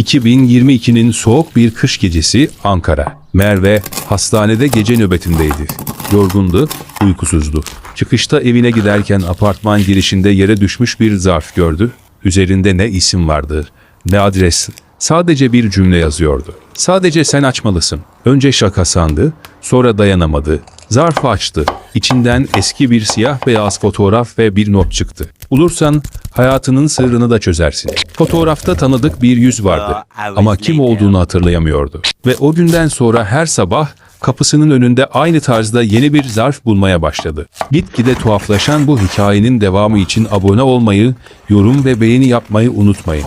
2022'nin soğuk bir kış gecesi Ankara. Merve hastanede gece nöbetindeydi. Yorgundu, uykusuzdu. Çıkışta evine giderken apartman girişinde yere düşmüş bir zarf gördü. Üzerinde ne isim vardı, ne adres. Sadece bir cümle yazıyordu. Sadece sen açmalısın. Önce şaka sandı, sonra dayanamadı. Zarfı açtı. İçinden eski bir siyah beyaz fotoğraf ve bir not çıktı. Bulursan hayatının sırrını da çözersin. Fotoğrafta tanıdık bir yüz vardı ama kim olduğunu hatırlayamıyordu. Ve o günden sonra her sabah kapısının önünde aynı tarzda yeni bir zarf bulmaya başladı. Gitgide tuhaflaşan bu hikayenin devamı için abone olmayı, yorum ve beğeni yapmayı unutmayın.